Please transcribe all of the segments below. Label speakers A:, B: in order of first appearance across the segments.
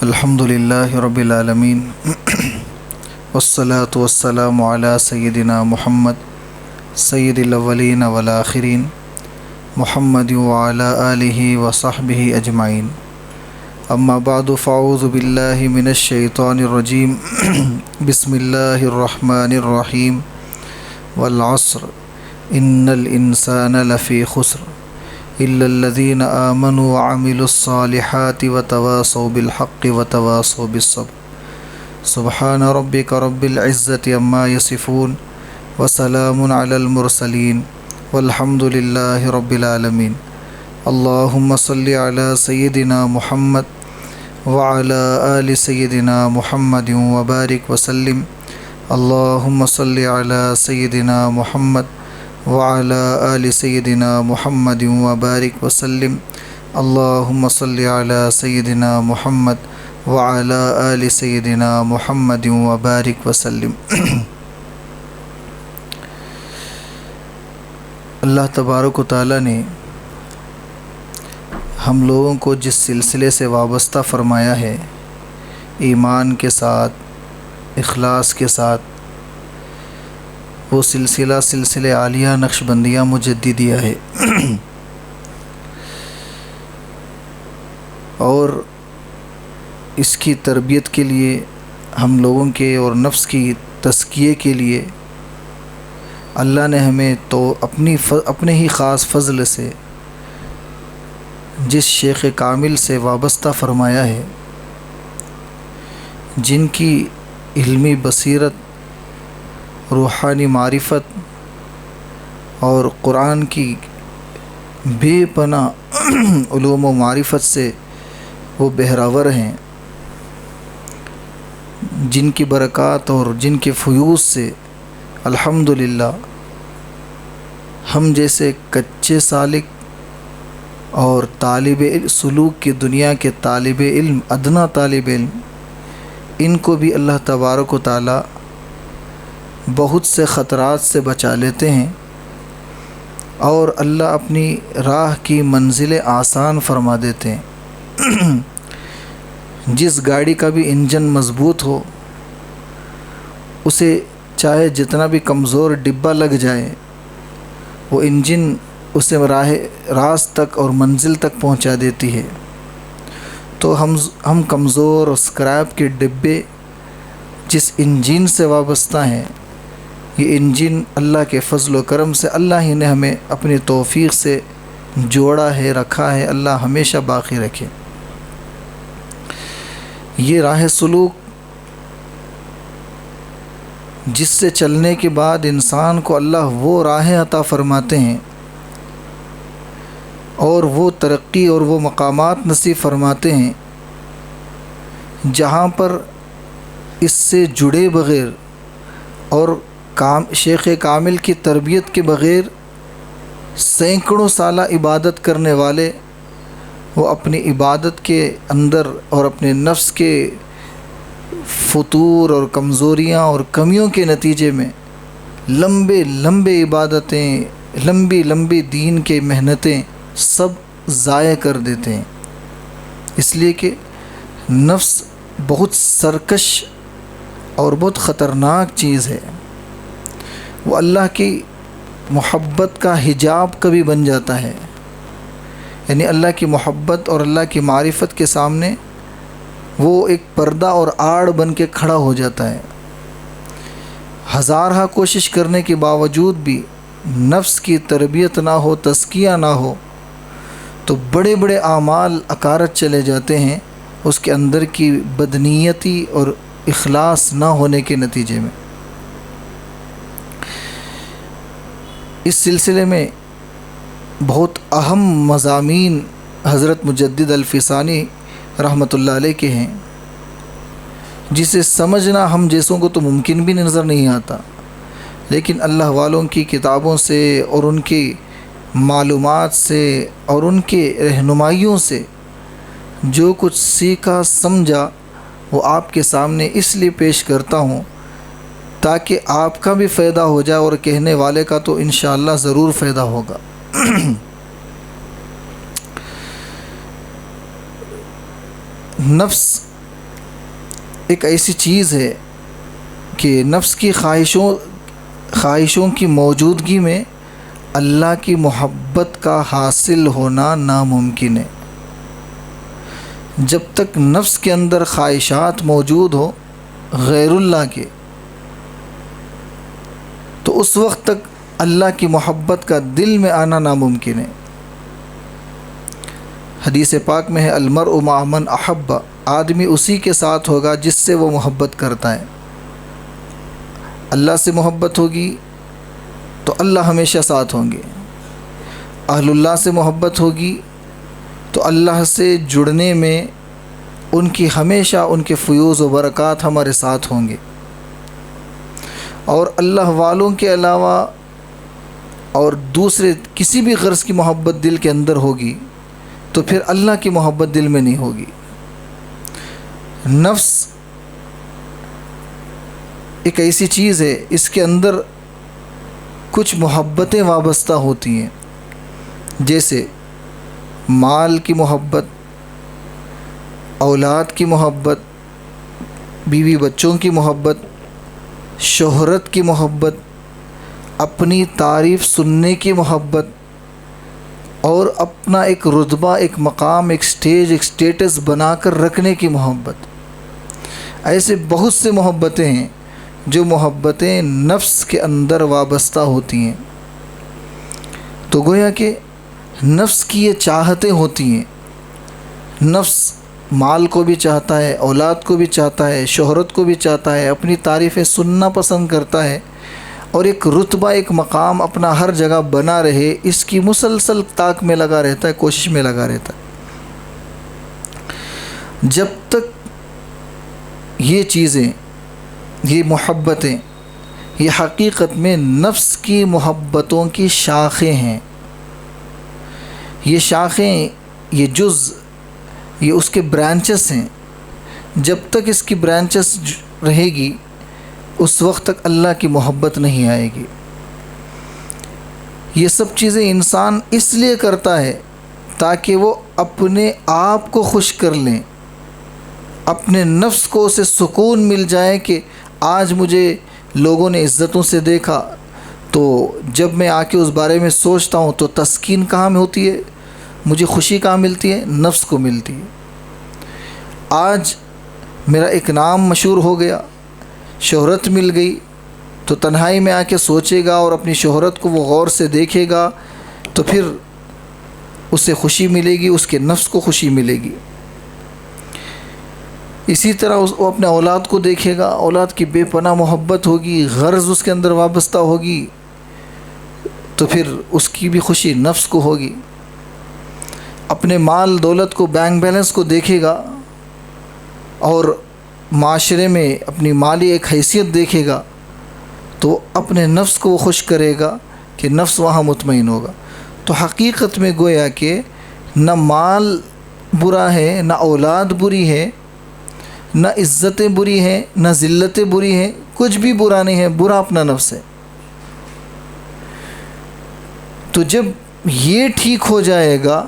A: الحمدللہ رب العالمین والصلاة والسلام علی سیدنا محمد سید الاولین والآخرین محمد وعلی آلہ وصحبہ اجمعین اما بعد فاعوذ باللہ من الشیطان الرجیم بسم اللہ الرحمن الرحیم والعصر ان الانسان لفی خسر الا الذین آمنوا وعملوا الصالحات وتواصوا بالحق وتواصوا بالصبر سبحان ربک رب العزة عما یصفون وسلام علی المرسلین والحمد للہ رب العالمین اللہم صلی علی سیدنا محمد وعلی آل سیدنا محمد وبارک وسلم اللہم صلی علی سیدنا محمد وعلی آل سیدنا محمد وبارک وسلم اللہم صلی علی سیدنا محمد وعلی آل سیدنا محمد وبارک وسلم۔ اللہ تبارک و تعالیٰ نے ہم لوگوں کو جس سلسلے سے وابستہ فرمایا ہے، ایمان کے ساتھ، اخلاص کے ساتھ، وہ سلسلہ عالیہ نقشبندیہ مجددیہ ہے، اور اس کی تربیت کے لیے ہم لوگوں کے اور نفس کی تزکیے کے لیے اللہ نے ہمیں تو اپنے ہی خاص فضل سے جس شیخ کامل سے وابستہ فرمایا ہے، جن کی علمی بصیرت، روحانی معرفت اور قرآن کی بے پناہ علوم و معرفت سے وہ بہراور ہیں، جن کی برکات اور جن کے فیوض سے الحمدللہ ہم جیسے کچے سالک اور طالب سلوک کی دنیا کے طالب علم، ادنا طالب علم، ان کو بھی اللہ تبارک و تعالی بہت سے خطرات سے بچا لیتے ہیں، اور اللہ اپنی راہ کی منزلیں آسان فرما دیتے ہیں۔ جس گاڑی کا بھی انجن مضبوط ہو، اسے چاہے جتنا بھی کمزور ڈبہ لگ جائے، وہ انجن اسے راست تک اور منزل تک پہنچا دیتی ہے۔ تو ہم کمزور اور اسکریپ کے ڈبے جس انجن سے وابستہ ہیں، یہ انجن اللہ کے فضل و کرم سے اللہ ہی نے ہمیں اپنی توفیق سے جوڑا ہے، رکھا ہے، اللہ ہمیشہ باقی رکھے۔ یہ راہ سلوک جس سے چلنے کے بعد انسان کو اللہ وہ راہیں عطا فرماتے ہیں اور وہ ترقی اور وہ مقامات نصیب فرماتے ہیں، جہاں پر اس سے جڑے بغیر اور شیخ کامل کی تربیت کے بغیر سینکڑوں سالہ عبادت کرنے والے، وہ اپنی عبادت کے اندر اور اپنے نفس کے فتور اور کمزوریاں اور کمیوں کے نتیجے میں لمبے عبادتیں، لمبی دین کے محنتیں سب ضائع کر دیتے ہیں، اس لیے کہ نفس بہت سرکش اور بہت خطرناک چیز ہے۔ وہ اللہ کی محبت کا حجاب کبھی بن جاتا ہے، یعنی اللہ کی محبت اور اللہ کی معرفت کے سامنے وہ ایک پردہ اور آڑ بن کے کھڑا ہو جاتا ہے۔ ہزارہ کوشش کرنے کے باوجود بھی نفس کی تربیت نہ ہو، تزکیہ نہ ہو، تو بڑے بڑے اعمال اکارت چلے جاتے ہیں اس کے اندر کی بدنیتی اور اخلاص نہ ہونے کے نتیجے میں۔ اس سلسلے میں بہت اہم مضامین حضرت مجدد الفسانی رحمۃ اللہ علیہ کے ہیں، جسے سمجھنا ہم جیسوں کو تو ممکن بھی نظر نہیں آتا، لیکن اللہ والوں کی کتابوں سے اور ان کی معلومات سے اور ان کے رہنمائیوں سے جو کچھ سیکھا سمجھا وہ آپ کے سامنے اس لیے پیش کرتا ہوں تاکہ آپ کا بھی فائدہ ہو جائے اور کہنے والے کا تو انشاءاللہ ضرور فائدہ ہوگا۔
B: نفس
A: ایک ایسی چیز ہے کہ نفس کی خواہشوں کی موجودگی میں اللہ کی محبت کا حاصل ہونا ناممکن ہے۔ جب تک نفس کے اندر خواہشات موجود ہو غیر اللہ کے، تو اس وقت تک اللہ کی محبت کا دل میں آنا ناممکن ہے۔ حدیث پاک میں ہے المرء مع من احب، آدمی اسی کے ساتھ ہوگا جس سے وہ محبت کرتا ہے۔ اللہ سے محبت ہوگی تو اللہ ہمیشہ ساتھ ہوں گے، اہل اللہ سے محبت ہوگی تو اللہ سے جڑنے میں ان کی ہمیشہ ان کے فیوز و برکات ہمارے ساتھ ہوں گے، اور اللہ والوں کے علاوہ اور دوسرے کسی بھی غرض کی محبت دل کے اندر ہوگی تو پھر اللہ کی محبت دل میں نہیں ہوگی۔ نفس ایک ایسی چیز ہے، اس کے اندر کچھ محبتیں وابستہ ہوتی ہیں، جیسے مال کی محبت، اولاد کی محبت، بیوی بچوں کی محبت، شہرت کی محبت، اپنی تعریف سننے کی محبت، اور اپنا ایک رتبہ، ایک مقام، ایک سٹیج، ایک سٹیٹس بنا کر رکھنے کی محبت۔ ایسے بہت سے محبتیں ہیں جو محبتیں نفس کے اندر وابستہ ہوتی ہیں۔ تو گویا کہ نفس کی یہ چاہتیں ہوتی ہیں، نفس مال کو بھی چاہتا ہے، اولاد کو بھی چاہتا ہے، شہرت کو بھی چاہتا ہے، اپنی تعریفیں سننا پسند کرتا ہے، اور ایک رتبہ، ایک مقام اپنا ہر جگہ بنا رہے، اس کی مسلسل طاق میں لگا رہتا ہے، کوشش میں لگا رہتا ہے۔ جب تک یہ چیزیں، یہ محبتیں، یہ حقیقت میں نفس کی محبتوں کی شاخیں ہیں، یہ شاخیں، یہ جز، یہ اس کے برانچز ہیں، جب تک اس کی برانچز رہے گی اس وقت تک اللہ کی محبت نہیں آئے گی۔ یہ سب چیزیں انسان اس لیے کرتا ہے تاکہ وہ اپنے آپ کو خوش کر لیں، اپنے نفس کو اسے سکون مل جائے کہ آج مجھے لوگوں نے عزتوں سے دیکھا، تو جب میں آ کے اس بارے میں سوچتا ہوں تو تسکین کہاں میں ہوتی ہے، مجھے خوشی کہاں ملتی ہے، نفس کو ملتی ہے۔ آج میرا ایک نام مشہور ہو گیا، شہرت مل گئی، تو تنہائی میں آ کے سوچے گا اور اپنی شہرت کو وہ غور سے دیکھے گا تو پھر اسے خوشی ملے گی، اس کے نفس کو خوشی ملے گی۔ اسی طرح وہ اپنے اولاد کو دیکھے گا، اولاد کی بے پناہ محبت ہوگی، غرض اس کے اندر وابستہ ہوگی، تو پھر اس کی بھی خوشی نفس کو ہوگی۔ اپنے مال دولت کو، بینک بیلنس کو دیکھے گا اور معاشرے میں اپنی مالی ایک حیثیت دیکھے گا تو اپنے نفس کو وہ خوش کرے گا کہ نفس وہاں مطمئن ہوگا۔ تو حقیقت میں گویا کہ نہ مال برا ہے، نہ اولاد بری ہے، نہ عزتیں بری ہیں، نہ ذلتیں بری ہیں، کچھ بھی برا نہیں ہے، برا اپنا نفس ہے۔ تو جب یہ ٹھیک ہو جائے گا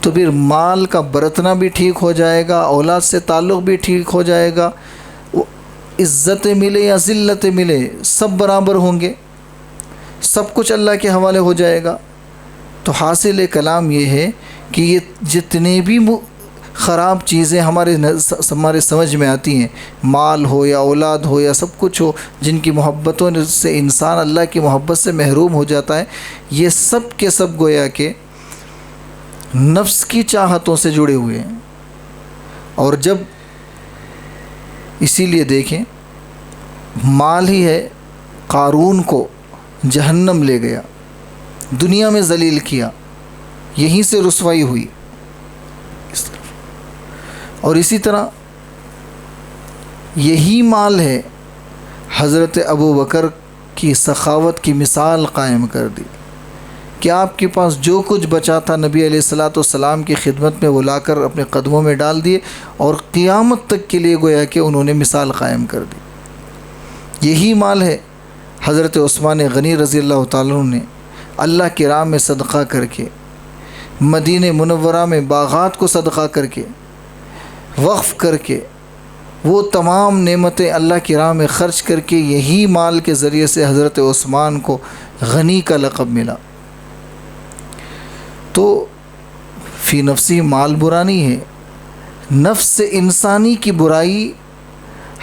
A: تو پھر مال کا برتنا بھی ٹھیک ہو جائے گا، اولاد سے تعلق بھی ٹھیک ہو جائے گا، عزتیں ملے یا ذلتیں ملے سب برابر ہوں گے، سب کچھ اللہ کے حوالے ہو جائے گا۔ تو حاصل کلام یہ ہے کہ یہ جتنے بھی خراب چیزیں ہمارے سمجھ میں آتی ہیں، مال ہو یا اولاد ہو یا سب کچھ ہو، جن کی محبتوں سے انسان اللہ کی محبت سے محروم ہو جاتا ہے، یہ سب کے سب گویا کہ نفس کی چاہتوں سے جڑے ہوئے ہیں۔ اور جب اسی لیے دیکھیں، مال ہی ہے قارون کو جہنم لے گیا، دنیا میں ذلیل کیا، یہیں سے رسوائی ہوئی۔ اور اسی طرح یہی مال ہے حضرت ابو بکر کی سخاوت کی مثال قائم کر دی کہ آپ کے پاس جو کچھ بچا تھا نبی علیہ الصلاۃ والسلام کی خدمت میں وہ لا کر اپنے قدموں میں ڈال دیے، اور قیامت تک کے لیے گویا کہ انہوں نے مثال قائم کر دی۔ یہی مال ہے حضرت عثمان غنی رضی اللہ تعالیٰ عنہ نے اللہ کی راہ میں صدقہ کر کے، مدینہ منورہ میں باغات کو صدقہ کر کے، وقف کر کے، وہ تمام نعمتیں اللہ کی راہ میں خرچ کر کے یہی مال کے ذریعے سے حضرت عثمان کو غنی کا لقب ملا۔ تو فی نفسی مال برا نہیں ہے، نفس انسانی کی برائی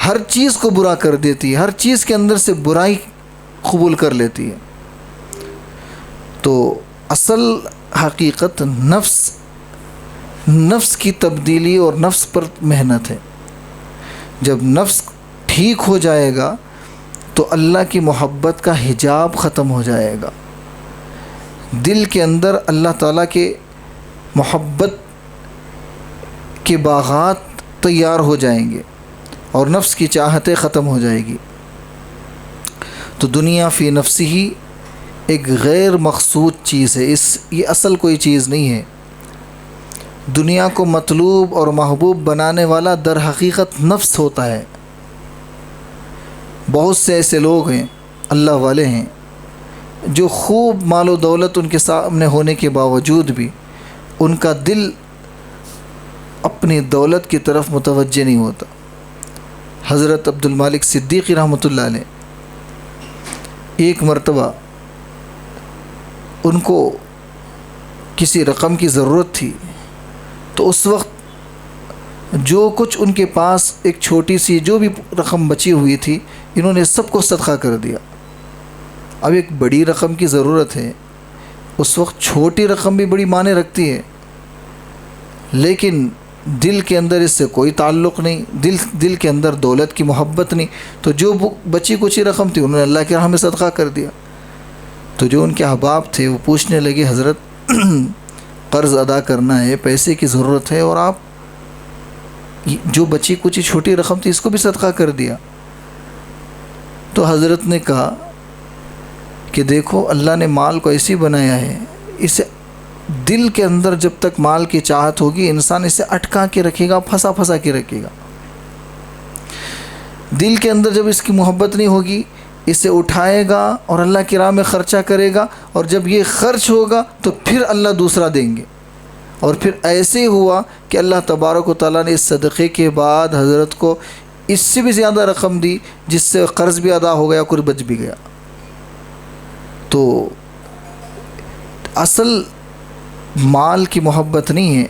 A: ہر چیز کو برا کر دیتی ہے، ہر چیز کے اندر سے برائی قبول کر لیتی ہے۔ تو اصل حقیقت نفس کی تبدیلی اور نفس پر محنت ہے۔ جب نفس ٹھیک ہو جائے گا تو اللہ کی محبت کا حجاب ختم ہو جائے گا، دل کے اندر اللہ تعالیٰ کے محبت کے باغات تیار ہو جائیں گے اور نفس کی چاہتیں ختم ہو جائے گی۔ تو دنیا فی نفسی ہی ایک غیر مقصود چیز ہے، یہ اصل کوئی چیز نہیں ہے۔ دنیا کو مطلوب اور محبوب بنانے والا در حقیقت نفس ہوتا ہے۔ بہت سے ایسے لوگ ہیں، اللہ والے ہیں، جو خوب مال و دولت ان کے سامنے ہونے کے باوجود بھی ان کا دل اپنی دولت کی طرف متوجہ نہیں ہوتا۔ حضرت عبد المالک صدیقی رحمۃ اللہ علیہ ایک مرتبہ ان کو کسی رقم کی ضرورت تھی، تو اس وقت جو کچھ ان کے پاس ایک چھوٹی سی جو بھی رقم بچی ہوئی تھی، انہوں نے سب کو صدقہ کر دیا۔ اب ایک بڑی رقم کی ضرورت ہے، اس وقت چھوٹی رقم بھی بڑی معنی رکھتی ہے، لیکن دل کے اندر اس سے کوئی تعلق نہیں، دل کے اندر دولت کی محبت نہیں، تو جو بچی کچھ رقم تھی انہوں نے اللہ کے راہ میں صدقہ کر دیا۔ تو جو ان کے احباب تھے وہ پوچھنے لگے، حضرت قرض ادا کرنا ہے، پیسے کی ضرورت ہے، اور آپ جو بچی کچھ چھوٹی رقم تھی اس کو بھی صدقہ کر دیا۔ تو حضرت نے کہا کہ دیکھو، اللہ نے مال کو ایسی بنایا ہے، اسے دل کے اندر جب تک مال کی چاہت ہوگی انسان اسے اٹکا کے رکھے گا، پھنسا کے رکھے گا۔ دل کے اندر جب اس کی محبت نہیں ہوگی، اسے اٹھائے گا اور اللہ کی راہ میں خرچہ کرے گا، اور جب یہ خرچ ہوگا تو پھر اللہ دوسرا دیں گے۔ اور پھر ایسے ہی ہوا کہ اللہ تبارک و تعالیٰ نے اس صدقے کے بعد حضرت کو اس سے بھی زیادہ رقم دی، جس سے قرض بھی ادا ہو گیا، کچھ بچ بھی گیا۔ تو اصل مال کی محبت نہیں ہے،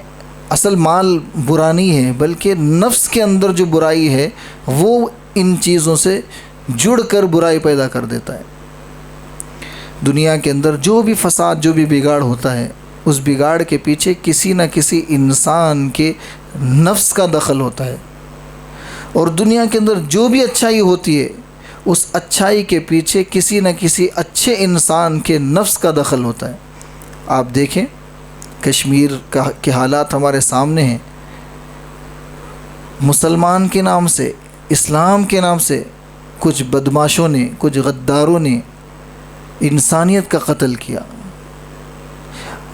A: اصل مال برا نہیں ہے، بلکہ نفس کے اندر جو برائی ہے وہ ان چیزوں سے جڑ کر برائی پیدا کر دیتا ہے۔ دنیا کے اندر جو بھی فساد، جو بھی بگاڑ ہوتا ہے، اس بگاڑ کے پیچھے کسی نہ کسی انسان کے نفس کا دخل ہوتا ہے، اور دنیا کے اندر جو بھی اچھائی ہوتی ہے اس اچھائی کے پیچھے کسی نہ کسی اچھے انسان کے نفس کا دخل ہوتا ہے۔ آپ دیکھیں کشمیر کے حالات ہمارے سامنے ہیں، مسلمان کے نام سے، اسلام کے نام سے کچھ بدماشوں نے، کچھ غداروں نے انسانیت کا قتل کیا۔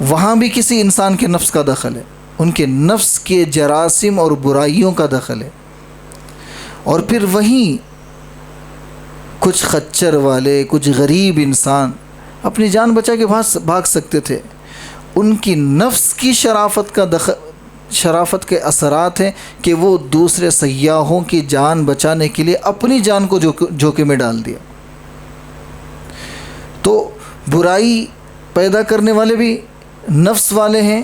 A: وہاں بھی کسی انسان کے نفس کا دخل ہے، ان کے نفس کے جراثیم اور برائیوں کا دخل ہے۔ اور پھر وہیں کچھ خچر والے، کچھ غریب انسان اپنی جان بچا کے بھاگ سکتے تھے، ان کی نفس کی شرافت کے اثرات ہیں کہ وہ دوسرے سیاحوں کی جان بچانے کے لیے اپنی جان کو جھوکے میں ڈال دیا۔ تو برائی پیدا کرنے والے بھی نفس والے ہیں،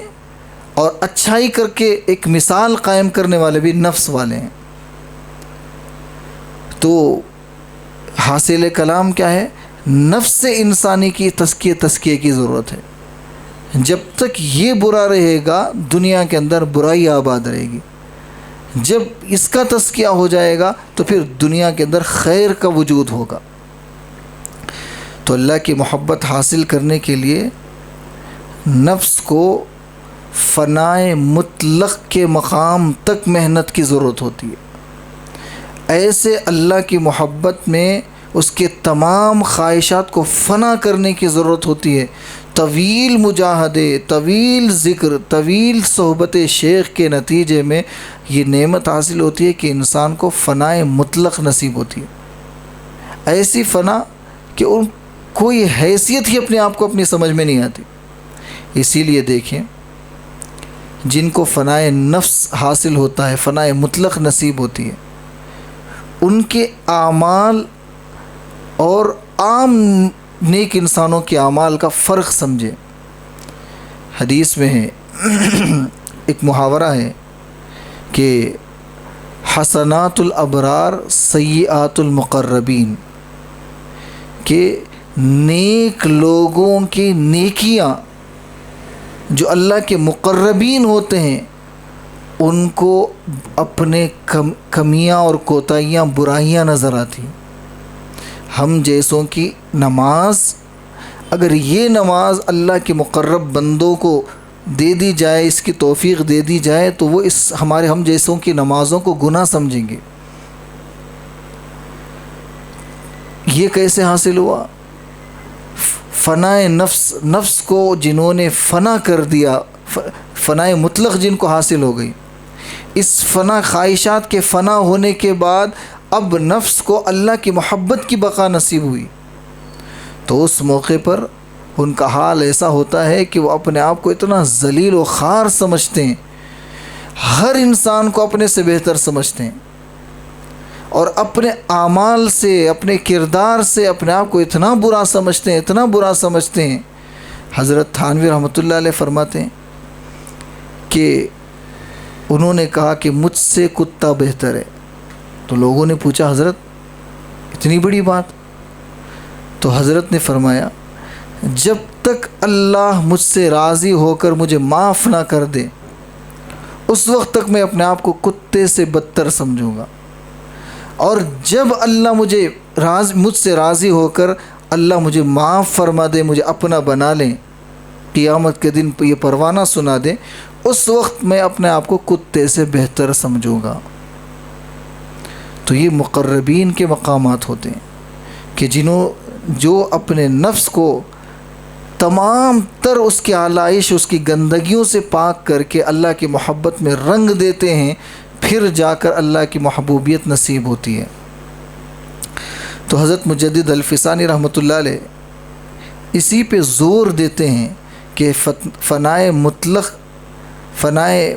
A: اور اچھائی کر کے ایک مثال قائم کرنے والے بھی نفس والے ہیں۔ تو حاصل کلام کیا ہے؟ نفس انسانی کی تزکیے کی ضرورت ہے۔ جب تک یہ برا رہے گا دنیا کے اندر برائی آباد رہے گی، جب اس کا تزکیہ ہو جائے گا تو پھر دنیا کے اندر خیر کا وجود ہوگا۔ تو اللہ کی محبت حاصل کرنے کے لیے نفس کو فنائے مطلق کے مقام تک محنت کی ضرورت ہوتی ہے۔ ایسے اللہ کی محبت میں اس کے تمام خواہشات کو فنا کرنے کی ضرورت ہوتی ہے۔ طویل مجاہدے، طویل ذکر، طویل صحبت شیخ کے نتیجے میں یہ نعمت حاصل ہوتی ہے کہ انسان کو فنائے مطلق نصیب ہوتی ہے۔ ایسی فنا کہ ان کوئی حیثیت ہی اپنے آپ کو اپنی سمجھ میں نہیں آتی۔ اسی لیے دیکھیں جن کو فنائے نفس حاصل ہوتا ہے، فنائے مطلق نصیب ہوتی ہے، ان کے اعمال اور عام نیک انسانوں کے اعمال کا فرق سمجھے۔ حدیث میں ہے ایک محاورہ ہے کہ حسنات الابرار سیئات المقربین، کہ نیک لوگوں کی نیکیاں جو اللہ کے مقربین ہوتے ہیں ان کو اپنے کمیاں اور کوتاہیاں برائیاں نظر آتی۔ ہم جیسوں کی نماز، اگر یہ نماز اللہ کے مقرب بندوں کو دے دی جائے، اس کی توفیق دے دی جائے، تو وہ اس ہم جیسوں کی نمازوں کو گناہ سمجھیں گے۔ یہ کیسے حاصل ہوا؟ فنائے نفس کو جنہوں نے فنا کر دیا، فنائے مطلق جن کو حاصل ہو گئی، اس فنا خواہشات کے فنا ہونے کے بعد اب نفس کو اللہ کی محبت کی بقا نصیب ہوئی، تو اس موقع پر ان کا حال ایسا ہوتا ہے کہ وہ اپنے آپ کو اتنا ذلیل و خوار سمجھتے ہیں، ہر انسان کو اپنے سے بہتر سمجھتے ہیں، اور اپنے اعمال سے، اپنے کردار سے اپنے آپ کو اتنا برا سمجھتے ہیں، اتنا برا سمجھتے ہیں۔ حضرت تھانوی رحمۃ اللہ علیہ فرماتے ہیں کہ انہوں نے کہا کہ مجھ سے کتا بہتر ہے، تو لوگوں نے پوچھا حضرت اتنی بڑی بات؟ تو حضرت نے فرمایا جب تک اللہ مجھ سے راضی ہو کر مجھے معاف نہ کر دے اس وقت تک میں اپنے آپ کو کتے سے بدتر سمجھوں گا، اور جب اللہ مجھ سے راضی ہو کر اللہ مجھے معاف فرما دے، مجھے اپنا بنا لیں، قیامت کے دن یہ پروانہ سنا دے، اس وقت میں اپنے آپ کو کتے سے بہتر سمجھوں گا۔ تو یہ مقربین کے مقامات ہوتے ہیں کہ جو اپنے نفس کو تمام تر اس کی آلائش، اس کی گندگیوں سے پاک کر کے اللہ کی محبت میں رنگ دیتے ہیں، پھر جا کر اللہ کی محبوبیت نصیب ہوتی ہے۔ تو حضرت مجدد الفسانی رحمۃ اللہ علیہ اسی پہ زور دیتے ہیں کہ فنائے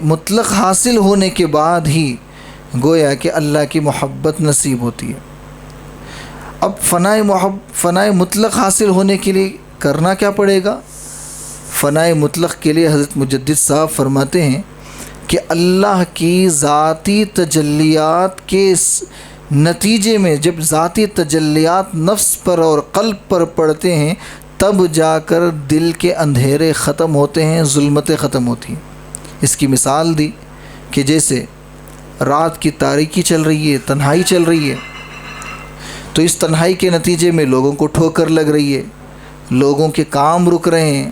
A: مطلق حاصل ہونے کے بعد ہی گویا کہ اللہ کی محبت نصیب ہوتی ہے۔ اب فنائے مطلق حاصل ہونے کے لیے کرنا کیا پڑے گا؟ فنائے مطلق کے لیے حضرت مجدد صاحب فرماتے ہیں کہ اللہ کی ذاتی تجلیات کے نتیجے میں جب ذاتی تجلیات نفس پر اور قلب پر پڑتے ہیں تب جا کر دل کے اندھیرے ختم ہوتے ہیں، ظلمتیں ختم ہوتی ہیں۔ اس کی مثال دی کہ جیسے رات کی تاریکی چل رہی ہے، تنہائی چل رہی ہے، تو اس تنہائی کے نتیجے میں لوگوں کو ٹھوکر لگ رہی ہے، لوگوں کے کام رک رہے ہیں،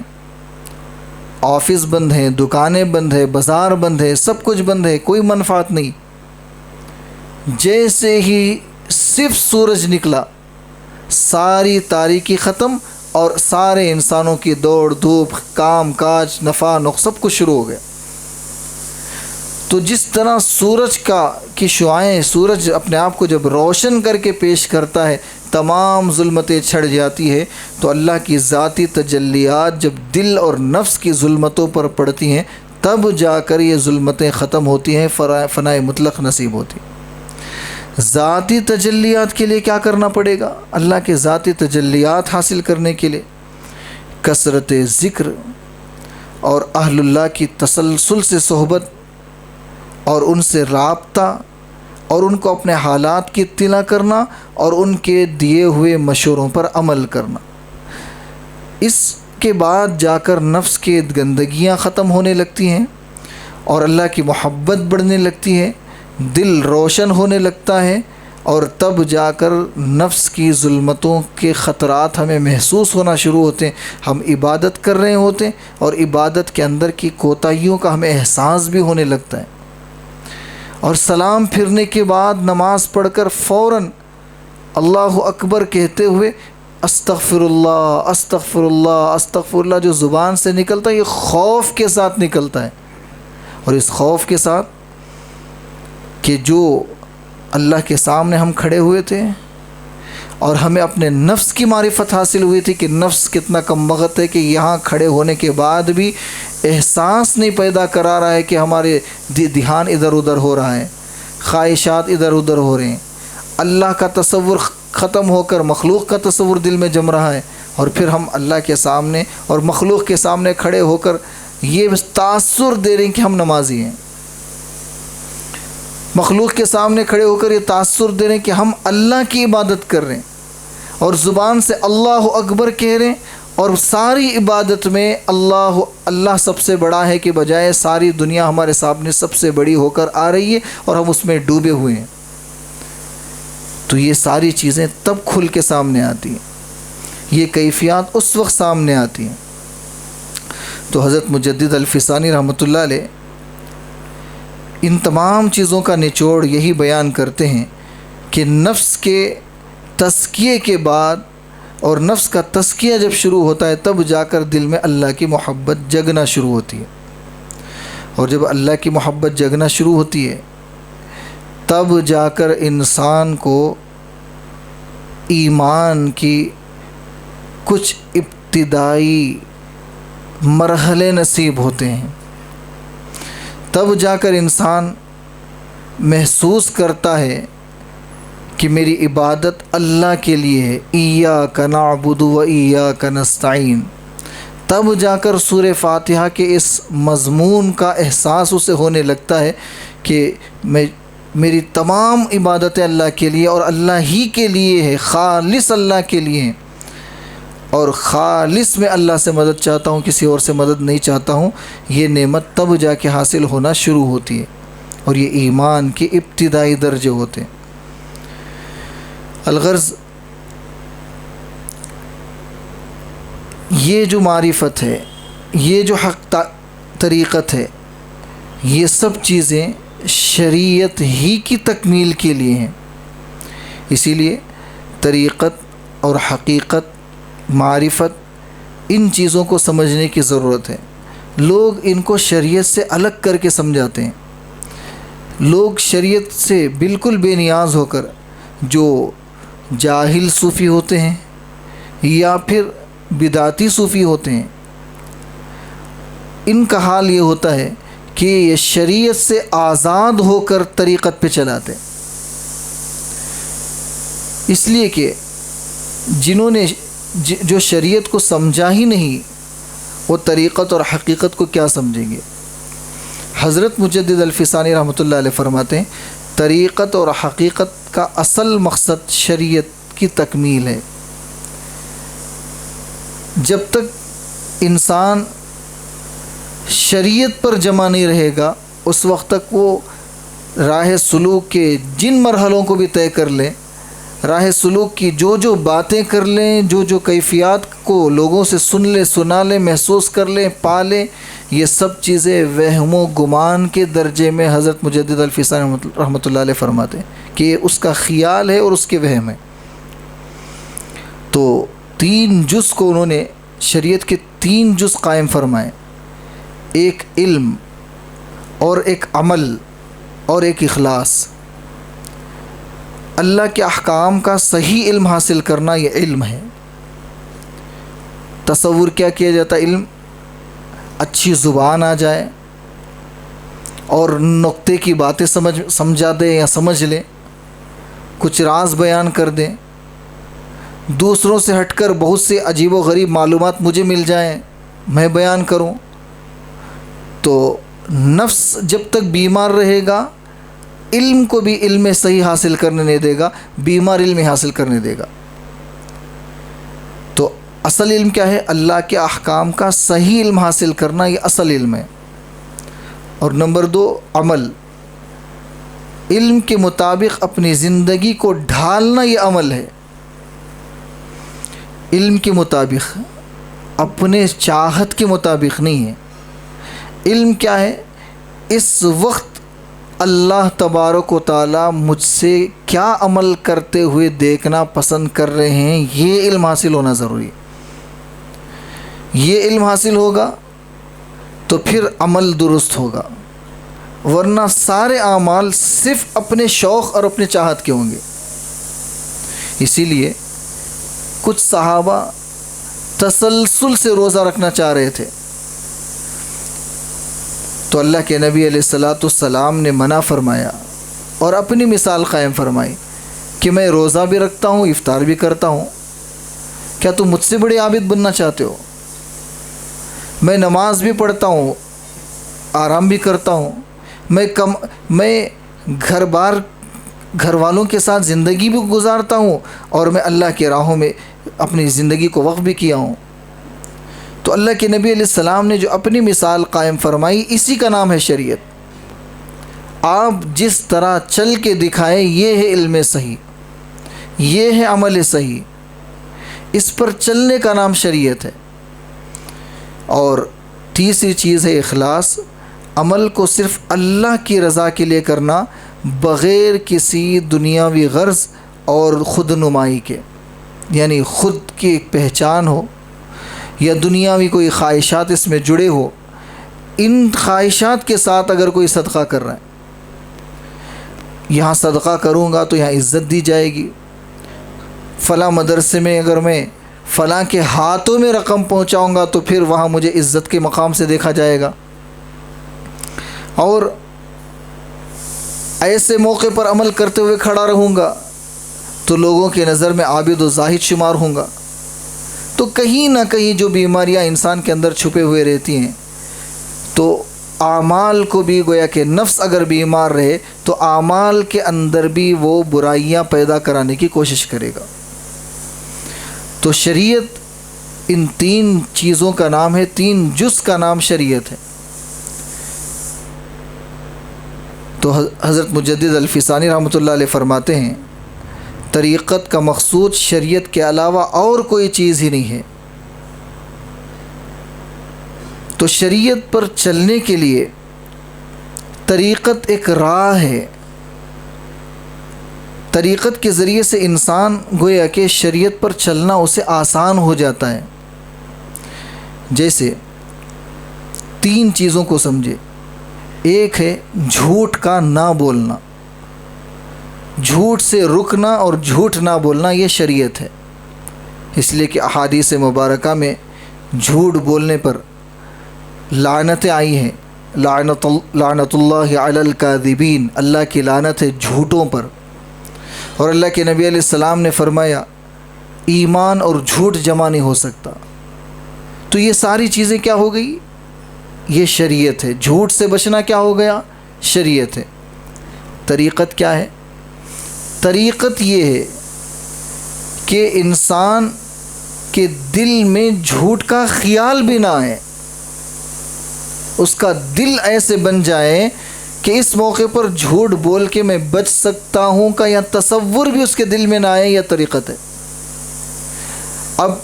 A: آفس بند ہیں، دکانیں بند ہیں، بازار بند ہے، سب کچھ بند ہے، کوئی منفعت نہیں۔ جیسے ہی صرف سورج نکلا ساری تاریکی ختم اور سارے انسانوں کی دوڑ دھوپ، کام کاج، نفع نقص سب کچھ شروع ہو گیا۔ تو جس طرح سورج کی شعاعیں، سورج اپنے آپ کو جب روشن کر کے پیش کرتا ہے تمام ظلمتیں چھڑ جاتی ہے، تو اللہ کی ذاتی تجلیات جب دل اور نفس کی ظلمتوں پر پڑتی ہیں تب جا کر یہ ظلمتیں ختم ہوتی ہیں، فنائے مطلق نصیب ہوتی۔ ذاتی تجلیات کے لیے کیا کرنا پڑے گا؟ اللہ کے ذاتی تجلیات حاصل کرنے کے لیے کثرت ذکر اور اہل اللہ کی تسلسل سے صحبت اور ان سے رابطہ اور ان کو اپنے حالات کی اطلاع کرنا اور ان کے دیے ہوئے مشوروں پر عمل کرنا۔ اس کے بعد جا کر نفس کے گندگیاں ختم ہونے لگتی ہیں اور اللہ کی محبت بڑھنے لگتی ہے، دل روشن ہونے لگتا ہے، اور تب جا کر نفس کی ظلمتوں کے خطرات ہمیں محسوس ہونا شروع ہوتے ہیں۔ ہم عبادت کر رہے ہوتے ہیں اور عبادت کے اندر کی کوتاہیوں کا ہمیں احساس بھی ہونے لگتا ہے، اور سلام پھرنے کے بعد نماز پڑھ کر فوراً اللہ اکبر کہتے ہوئے استغفر اللہ استغفر اللہ استغفر اللہ جو زبان سے نکلتا ہے یہ خوف کے ساتھ نکلتا ہے، اور اس خوف کے ساتھ کہ جو اللہ کے سامنے ہم کھڑے ہوئے تھے اور ہمیں اپنے نفس کی معرفت حاصل ہوئی تھی کہ نفس کتنا کم بخت ہے کہ یہاں کھڑے ہونے کے بعد بھی احساس نہیں پیدا کرا رہا ہے کہ ہمارے دھیان ادھر ادھر ہو رہا ہے، خواہشات ادھر ادھر ہو رہے ہیں، اللہ کا تصور ختم ہو کر مخلوق کا تصور دل میں جم رہا ہے، اور پھر ہم اللہ کے سامنے اور مخلوق کے سامنے کھڑے ہو کر یہ تاثر دے رہے ہیں کہ ہم نمازی ہیں، مخلوق کے سامنے کھڑے ہو کر یہ تاثر دے رہے ہیں کہ ہم اللہ کی عبادت کر رہے ہیں، اور زبان سے اللہ اکبر کہہ رہے ہیں، اور ساری عبادت میں اللہ سب سے بڑا ہے کہ بجائے ساری دنیا ہمارے سامنے سب سے بڑی ہو کر آ رہی ہے اور ہم اس میں ڈوبے ہوئے ہیں۔ تو یہ ساری چیزیں تب کھل کے سامنے آتی ہیں، یہ کیفیات اس وقت سامنے آتی ہیں۔ تو حضرت مجدد الفسانی رحمۃ اللہ علیہ ان تمام چیزوں کا نچوڑ یہی بیان کرتے ہیں کہ نفس کے تزکیے کے بعد، اور نفس کا تزکیہ جب شروع ہوتا ہے تب جا کر دل میں اللہ کی محبت جگنا شروع ہوتی ہے، اور جب اللہ کی محبت جگنا شروع ہوتی ہے تب جا کر انسان کو ایمان کی کچھ ابتدائی مرحلے نصیب ہوتے ہیں، تب جا کر انسان محسوس کرتا ہے کہ میری عبادت اللہ کے لیے ہے، ایاک نعبد و ایاک نستعین۔ تب جا کر سورہ فاتحہ کے اس مضمون کا احساس اسے ہونے لگتا ہے کہ میری تمام عبادتیں اللہ کے لیے اور اللہ ہی کے لیے ہے، خالص اللہ کے لیے ہیں، اور خالص میں اللہ سے مدد چاہتا ہوں، کسی اور سے مدد نہیں چاہتا ہوں۔ یہ نعمت تب جا کے حاصل ہونا شروع ہوتی ہے، اور یہ ایمان کے ابتدائی درجے ہوتے ہیں۔ الغرض یہ جو معرفت ہے، یہ جو حق طریقت ہے، یہ سب چیزیں شریعت ہی کی تکمیل کے لیے ہیں۔ اسی لیے طریقت اور حقیقت، معرفت، ان چیزوں کو سمجھنے کی ضرورت ہے۔ لوگ ان کو شریعت سے الگ کر کے سمجھاتے ہیں۔ لوگ شریعت سے بالکل بے نیاز ہو کر، جو جاہل صوفی ہوتے ہیں یا پھر بدعتی صوفی ہوتے ہیں، ان کا حال یہ ہوتا ہے کہ یہ شریعت سے آزاد ہو کر طریقت پہ چلاتے ہیں، اس لیے کہ جنہوں نے جو شریعت کو سمجھا ہی نہیں، وہ طریقت اور حقیقت کو کیا سمجھیں گے۔ حضرت مجدد الفسانی رحمۃ اللہ علیہ فرماتے ہیں طریقت اور حقیقت کا اصل مقصد شریعت کی تکمیل ہے۔ جب تک انسان شریعت پر جمع نہیں رہے گا، اس وقت تک وہ راہ سلوک کے جن مرحلوں کو بھی طے کر لیں، راہ سلوک کی جو باتیں کر لیں، جو کیفیات کو لوگوں سے سن لیں، سنا لیں، محسوس کر لیں، پا لیں، یہ سب چیزیں وہم و گمان کے درجے میں حضرت مجدد الفسانی رحمۃ اللہ علیہ فرماتے ہیں کہ اس کا خیال ہے اور اس کے وہم ہے۔ تو 3 جز کو انہوں نے شریعت کے 3 جز قائم فرمائے، ایک علم اور ایک عمل اور ایک اخلاص۔ اللہ کے احکام کا صحیح علم حاصل کرنا یہ علم ہے۔ تصور کیا کیا جاتا ہے؟ علم اچھی زبان آ جائے اور نقطے کی باتیں سمجھا دے یا سمجھ لے، کچھ راز بیان کر دیں، دوسروں سے ہٹ کر بہت سے عجیب و غریب معلومات مجھے مل جائیں، میں بیان کروں۔ تو نفس جب تک بیمار رہے گا، علم کو بھی علم صحیح حاصل کرنے نہیں دے گا، بیمار علم حاصل کرنے دے گا۔ تو اصل علم کیا ہے؟ اللہ کے احکام کا صحیح علم حاصل کرنا، یہ اصل علم ہے۔ اور نمبر 2 عمل، علم کے مطابق اپنی زندگی کو ڈھالنا، یہ عمل ہے۔ علم کے مطابق، اپنے چاہت کے مطابق نہیں ہے۔ علم کیا ہے؟ اس وقت اللہ تبارک و تعالی مجھ سے کیا عمل کرتے ہوئے دیکھنا پسند کر رہے ہیں، یہ علم حاصل ہونا ضروری ہے۔ یہ علم حاصل ہوگا تو پھر عمل درست ہوگا، ورنہ سارے اعمال صرف اپنے شوق اور اپنے چاہت کے ہوں گے۔ اسی لیے کچھ صحابہ تسلسل سے روزہ رکھنا چاہ رہے تھے، تو اللہ کے نبی علیہ الصلاۃ والسلام نے منع فرمایا اور اپنی مثال قائم فرمائی کہ میں روزہ بھی رکھتا ہوں، افطار بھی کرتا ہوں، کیا تم مجھ سے بڑے عابد بننا چاہتے ہو؟ میں نماز بھی پڑھتا ہوں، آرام بھی کرتا ہوں، میں گھر والوں کے ساتھ زندگی بھی گزارتا ہوں، اور میں اللہ کی راہوں میں اپنی زندگی کو وقف بھی کیا ہوں۔ تو اللہ کے نبی علیہ السلام نے جو اپنی مثال قائم فرمائی، اسی کا نام ہے شریعت۔ آپ جس طرح چل کے دکھائیں، یہ ہے علم صحیح، یہ ہے عمل صحیح، اس پر چلنے کا نام شریعت ہے۔ اور تیسری چیز ہے اخلاص، عمل کو صرف اللہ کی رضا کے لیے کرنا، بغیر کسی دنیاوی غرض اور خود نمائی کے، یعنی خود کی ایک پہچان ہو یا دنیاوی کوئی خواہشات اس میں جڑے ہو۔ ان خواہشات کے ساتھ اگر کوئی صدقہ کر رہا ہے، یہاں صدقہ کروں گا تو یہاں عزت دی جائے گی، فلاں مدرسے میں اگر میں فلاں کے ہاتھوں میں رقم پہنچاؤں گا تو پھر وہاں مجھے عزت کے مقام سے دیکھا جائے گا، اور ایسے موقع پر عمل کرتے ہوئے کھڑا رہوں گا تو لوگوں کی نظر میں عابد و زاہد شمار ہوں گا۔ تو کہیں نہ کہیں جو بیماریاں انسان کے اندر چھپے ہوئے رہتی ہیں، تو اعمال کو بھی گویا کہ نفس اگر بیمار رہے تو اعمال کے اندر بھی وہ برائیاں پیدا کرانے کی کوشش کرے گا۔ تو شریعت ان تین چیزوں کا نام ہے، تین جز کا نام شریعت ہے۔ تو حضرت مجدد الفسانی رحمۃ اللہ علیہ فرماتے ہیں، طریقت کا مقصود شریعت کے علاوہ اور کوئی چیز ہی نہیں ہے۔ تو شریعت پر چلنے کے لیے طریقت ایک راہ ہے، طریقت کے ذریعے سے انسان گویا کہ شریعت پر چلنا اسے آسان ہو جاتا ہے۔ جیسے تین چیزوں کو سمجھے، ایک ہے جھوٹ کا نہ بولنا، جھوٹ سے رکنا اور جھوٹ نہ بولنا، یہ شریعت ہے۔ اس لیے کہ احادیث مبارکہ میں جھوٹ بولنے پر لعنتیں آئی ہیں، لعنت اللہ علی الکاذبین، اللہ کی لعنت ہے جھوٹوں پر۔ اور اللہ کے نبی علیہ السلام نے فرمایا ایمان اور جھوٹ جمع نہیں ہو سکتا۔ تو یہ ساری چیزیں کیا ہو گئی؟ یہ شریعت ہے۔ جھوٹ سے بچنا کیا ہو گیا؟ شریعت ہے۔ طریقت کیا ہے؟ طریقت یہ ہے کہ انسان کے دل میں جھوٹ کا خیال بھی نہ آئے، اس کا دل ایسے بن جائے کہ اس موقع پر جھوٹ بول کے میں بچ سکتا ہوں کا یا تصور بھی اس کے دل میں نہ آئے، یہ طریقت ہے۔ اب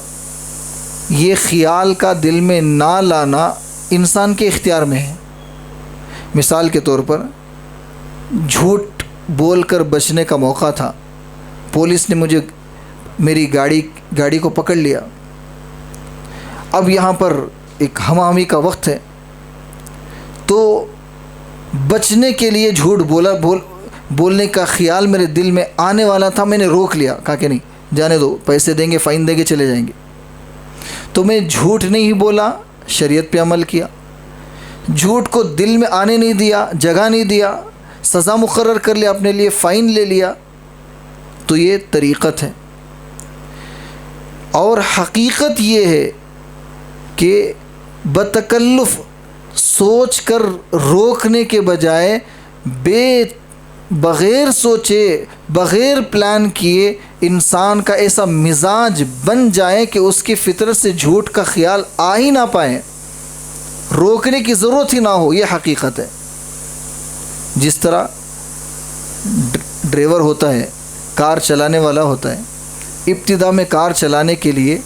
A: یہ خیال کا دل میں نہ لانا انسان کے اختیار میں ہے۔ مثال کے طور پر جھوٹ بول کر بچنے کا موقع تھا، پولیس نے مجھے میری گاڑی کو پکڑ لیا، اب یہاں پر ایک ہماہمی کا وقت ہے، تو بچنے کے لیے جھوٹ بولنے کا خیال میرے دل میں آنے والا تھا، میں نے روک لیا، کہا کہ نہیں جانے دو، پیسے دیں گے، فائن دیں گے، چلے جائیں گے۔ تو میں جھوٹ نہیں بولا، شریعت پہ عمل کیا، جھوٹ کو دل میں آنے نہیں دیا، جگہ نہیں دیا، سزا مقرر کر لیا، اپنے لیے فائن لے لیا، تو یہ طریقت ہے۔ اور حقیقت یہ ہے کہ بتکلف سوچ کر روکنے کے بجائے بغیر سوچے بغیر پلان کیے انسان کا ایسا مزاج بن جائے کہ اس کی فطرت سے جھوٹ کا خیال آ ہی نہ پائے، روکنے کی ضرورت ہی نہ ہو، یہ حقیقت ہے۔ جس طرح ڈرائیور ہوتا ہے، کار چلانے والا ہوتا ہے، ابتدا میں کار چلانے کے لیے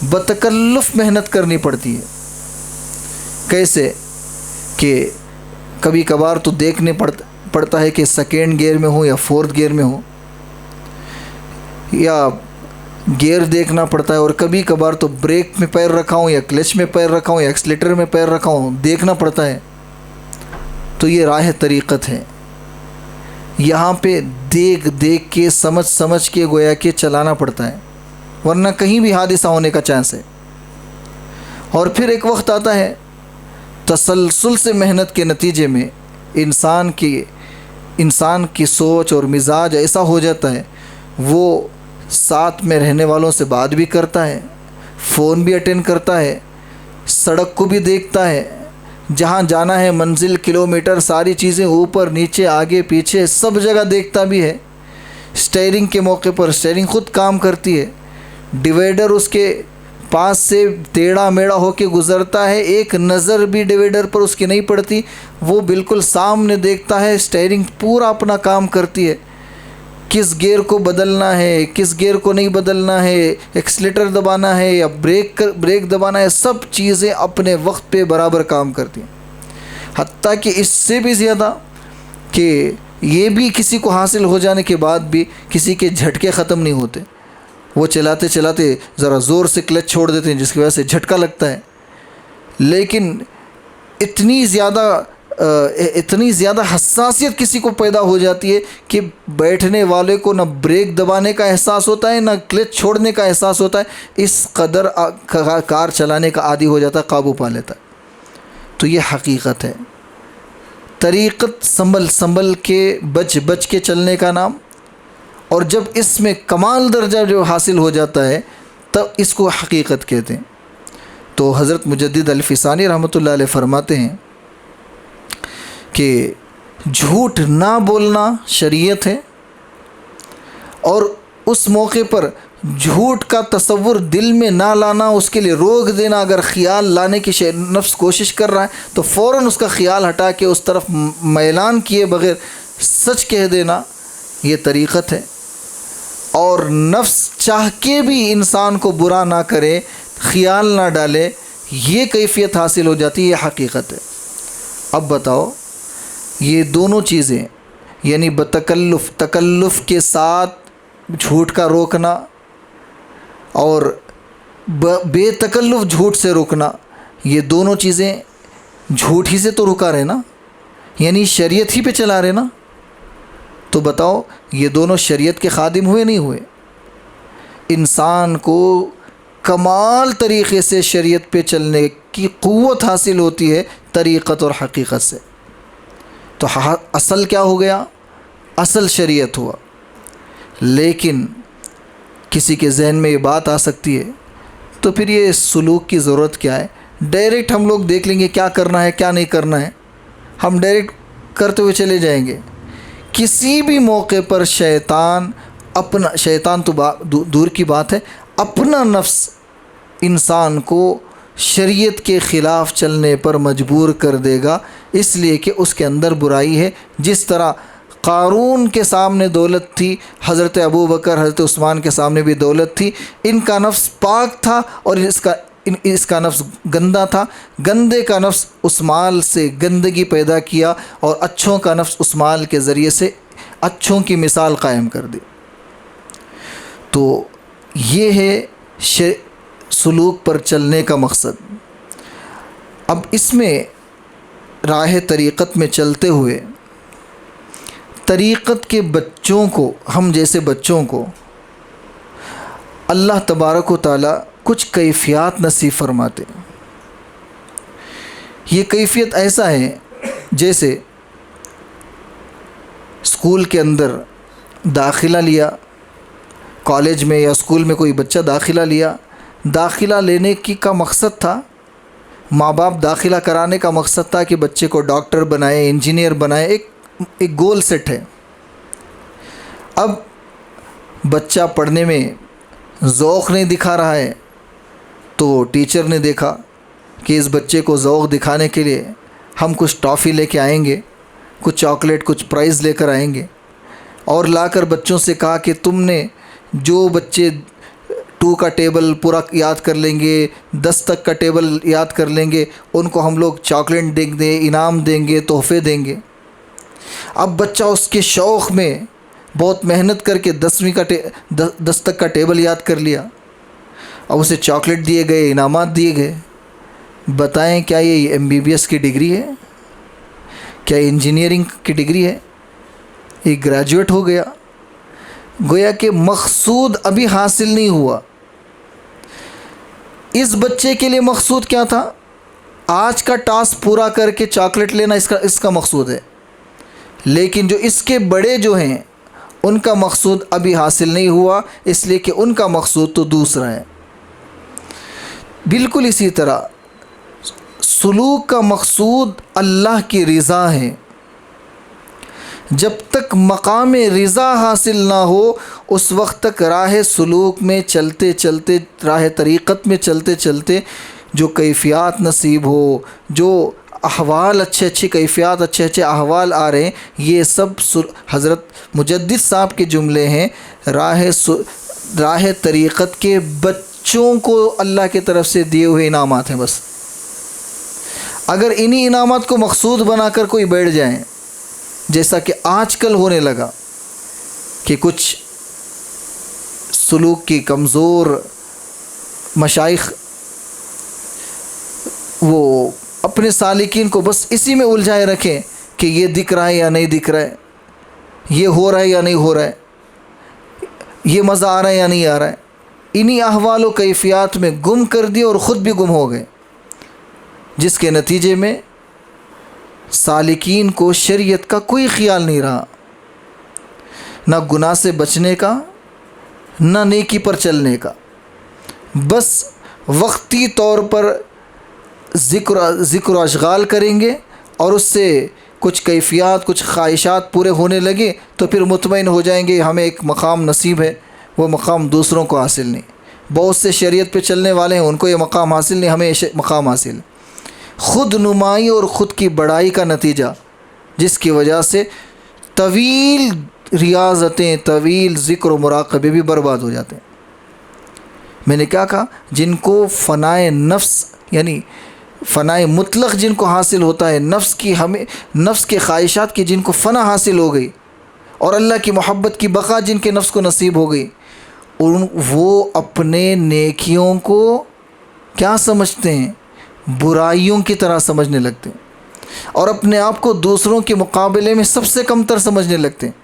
A: بتکلف محنت کرنی پڑتی ہے۔ کیسے کہ کبھی کبھار تو دیکھنے پڑتا ہے کہ سیکنڈ گیئر میں ہو یا فورتھ گیئر میں ہو، یا گیئر دیکھنا پڑتا ہے، اور کبھی کبھار تو بریک میں پیر رکھا ہوں یا کلچ میں پیر رکھا ہوں یا ایکسلیٹر میں پیر رکھا ہوں، دیکھنا پڑتا ہے۔ تو یہ راہ طریقت ہے، یہاں پہ دیکھ کے سمجھ کے گویا کہ چلانا پڑتا ہے، ورنہ کہیں بھی حادثہ ہونے کا چانس ہے۔ اور پھر ایک وقت آتا ہے تسلسل سے محنت کے نتیجے میں انسان کی سوچ اور مزاج ایسا ہو جاتا ہے وہ ساتھ میں رہنے والوں سے بات بھی کرتا ہے، فون بھی اٹینڈ کرتا ہے، سڑک کو بھی دیکھتا ہے، جہاں جانا ہے منزل، کلومیٹر، ساری چیزیں اوپر نیچے آگے پیچھے سب جگہ دیکھتا بھی ہے۔ اسٹیئرنگ کے موقع پر اسٹیئرنگ خود کام کرتی ہے، ڈیوائیڈر اس کے پاس سے ٹیڑھا میڑھا ہو کے گزرتا ہے، ایک نظر بھی ڈیوائیڈر پر اس کی نہیں پڑتی، وہ بالکل سامنے دیکھتا ہے، اسٹیئرنگ پورا اپنا کام کرتی ہے، کس گیئر کو بدلنا ہے، کس گیئر کو نہیں بدلنا ہے، ایکسیلیٹر دبانا ہے یا بریک دبانا ہے، سب چیزیں اپنے وقت پہ برابر کام کرتی ہیں۔ حتیٰ کہ اس سے بھی زیادہ کہ یہ بھی کسی کو حاصل ہو جانے کے بعد بھی کسی کے جھٹکے ختم نہیں ہوتے، وہ چلاتے چلاتے ذرا زور سے کلچ چھوڑ دیتے ہیں جس کی وجہ سے جھٹکا لگتا ہے، لیکن اتنی زیادہ حساسیت کسی کو پیدا ہو جاتی ہے کہ بیٹھنے والے کو نہ بریک دبانے کا احساس ہوتا ہے نہ کلچ چھوڑنے کا احساس ہوتا ہے، اس قدر کار چلانے کا عادی ہو جاتا ہے، قابو پا لیتا ہے۔ تو یہ حقیقت ہے، طریقت سنبھل کے بچ کے چلنے کا نام، اور جب اس میں کمال درجہ جو حاصل ہو جاتا ہے تب اس کو حقیقت کہتے ہیں۔ تو حضرت مجدد الفسانی رحمۃ اللہ علیہ فرماتے ہیں کہ جھوٹ نہ بولنا شریعت ہے، اور اس موقع پر جھوٹ کا تصور دل میں نہ لانا، اس کے لیے روک دینا، اگر خیال لانے کی نفس کوشش کر رہا ہے تو فوراً اس کا خیال ہٹا کے اس طرف میلان کیے بغیر سچ کہہ دینا، یہ طریقت ہے۔ اور نفس چاہ کے بھی انسان کو برا نہ کرے، خیال نہ ڈالے، یہ کیفیت حاصل ہو جاتی ہے، یہ حقیقت ہے۔ اب بتاؤ، یہ دونوں چیزیں یعنی تکلف کے ساتھ جھوٹ کا روکنا اور بے تکلف جھوٹ سے روکنا، یہ دونوں چیزیں جھوٹ ہی سے تو رکا رہے نا، یعنی شریعت ہی پہ چلا رہے نا۔ تو بتاؤ، یہ دونوں شریعت کے خادم ہوئے نہیں ہوئے؟ انسان کو کمال طریقے سے شریعت پہ چلنے کی قوت حاصل ہوتی ہے طریقت اور حقیقت سے۔ تو اصل کیا ہو گیا؟ اصل شریعت ہوا۔ لیکن کسی کے ذہن میں یہ بات آ سکتی ہے تو پھر یہ سلوک کی ضرورت کیا ہے؟ ڈائریکٹ ہم لوگ دیکھ لیں گے کیا کرنا ہے کیا نہیں کرنا ہے، ہم ڈائریکٹ کرتے ہوئے چلے جائیں گے۔ کسی بھی موقع پر شیطان تو دور کی بات ہے، اپنا نفس انسان کو شریعت کے خلاف چلنے پر مجبور کر دے گا، اس لیے کہ اس کے اندر برائی ہے۔ جس طرح قارون کے سامنے دولت تھی، حضرت ابو بکر حضرت عثمان کے سامنے بھی دولت تھی، ان کا نفس پاک تھا اور اس کا نفس گندا تھا، گندے کا نفس اس مال سے گندگی پیدا کیا اور اچھوں کا نفس اس مال کے ذریعے سے اچھوں کی مثال قائم کر دی۔ تو یہ ہے سلوک پر چلنے کا مقصد۔ اب اس میں راہ طریقت میں چلتے ہوئے طریقت کے بچوں کو، ہم جیسے بچوں کو اللہ تبارک و تعالی کچھ کیفیات نصیب فرماتے ہیں۔ یہ کیفیت ایسا ہے جیسے اسکول کے اندر داخلہ لیا، کالج میں یا اسکول میں کوئی بچہ داخلہ لیا، داخلہ لینے کا مقصد تھا، ماں باپ داخلہ کرانے کا مقصد تھا کہ بچے کو ڈاکٹر بنائے، انجینئر بنائے، ایک گول سیٹ ہے۔ اب بچہ پڑھنے میں ذوق نہیں دکھا رہا ہے تو ٹیچر نے دیکھا کہ اس بچے کو ذوق دکھانے کے لیے ہم کچھ ٹافی لے کے آئیں گے، کچھ چاکلیٹ، کچھ پرائز لے کر آئیں گے، اور لا کر بچوں سے کہا کہ تم نے جو بچے 2 کا ٹیبل پورا یاد کر لیں گے، 10 تک کا ٹیبل یاد کر لیں گے، ان کو ہم لوگ چاکلیٹ دیں گے، انعام دیں گے، تحفے دیں گے۔ اب بچہ اس کے شوق میں بہت محنت کر کے 10 تک کا ٹیبل یاد کر لیا، اب اسے چاکلیٹ دیے گئے، انعامات دیے گئے۔ بتائیں کیا یہ MBBS کی ڈگری ہے؟ کیا انجینئرنگ کی ڈگری ہے؟ یہ گریجویٹ ہو گیا، گویا کہ مقصود ابھی حاصل نہیں ہوا۔ اس بچے کے لیے مقصود کیا تھا؟ آج کا ٹاسک پورا کر کے چاکلیٹ لینا اس کا مقصود ہے، لیکن جو اس کے بڑے جو ہیں ان کا مقصود ابھی حاصل نہیں ہوا، اس لیے کہ ان کا مقصود تو دوسرا ہے۔ بالکل اسی طرح سلوک کا مقصود اللہ کی رضا ہے۔ جب تک مقام رضا حاصل نہ ہو اس وقت تک راہ سلوک میں چلتے چلتے، راہ طریقت میں چلتے چلتے جو کیفیات نصیب ہو، جو احوال اچھے کیفیات اچھے احوال آ رہے ہیں، یہ سب حضرت مجدد صاحب کے جملے ہیں۔ راہ طریقت کے بچوں کو اللہ کی طرف سے دیے ہوئے انعامات ہیں بس۔ اگر انہی انعامات کو مقصود بنا کر کوئی بیٹھ جائیں، جیسا کہ آج کل ہونے لگا کہ کچھ سلوک کی کمزور مشائخ وہ اپنے سالکین کو بس اسی میں الجھائے رکھیں کہ یہ دکھ رہا ہے یا نہیں دکھ رہا ہے، یہ ہو رہا ہے یا نہیں ہو رہا ہے، یہ مزہ آ رہا ہے یا نہیں آ رہا ہے، انہی احوال و کیفیات میں گم کر دیے اور خود بھی گم ہو گئے، جس کے نتیجے میں سالکین کو شریعت کا کوئی خیال نہیں رہا، نہ گناہ سے بچنے کا، نہ نیکی پر چلنے کا، بس وقتی طور پر ذکر و اشغال کریں گے اور اس سے کچھ کیفیات، کچھ خواہشات پورے ہونے لگے تو پھر مطمئن ہو جائیں گے ہمیں ایک مقام نصیب ہے، وہ مقام دوسروں کو حاصل نہیں۔ بہت سے شریعت پہ چلنے والے ہیں، ان کو یہ مقام حاصل نہیں، ہمیں مقام حاصل ہے۔ خود نمائی اور خود کی بڑائی کا نتیجہ، جس کی وجہ سے طویل ریاضتیں، طویل ذکر و مراقبے بھی برباد ہو جاتے ہیں۔ میں نے کیا کہا؟ جن کو فنائے نفس یعنی فنائے مطلق جن کو حاصل ہوتا ہے، نفس کے خواہشات کی جن کو فنا حاصل ہو گئی اور اللہ کی محبت کی بقا جن کے نفس کو نصیب ہو گئی، وہ اپنے نیکیوں کو کیا سمجھتے ہیں؟ برائیوں کی طرح سمجھنے لگتے ہیں اور اپنے آپ کو دوسروں کے مقابلے میں سب سے کمتر سمجھنے لگتے ہیں۔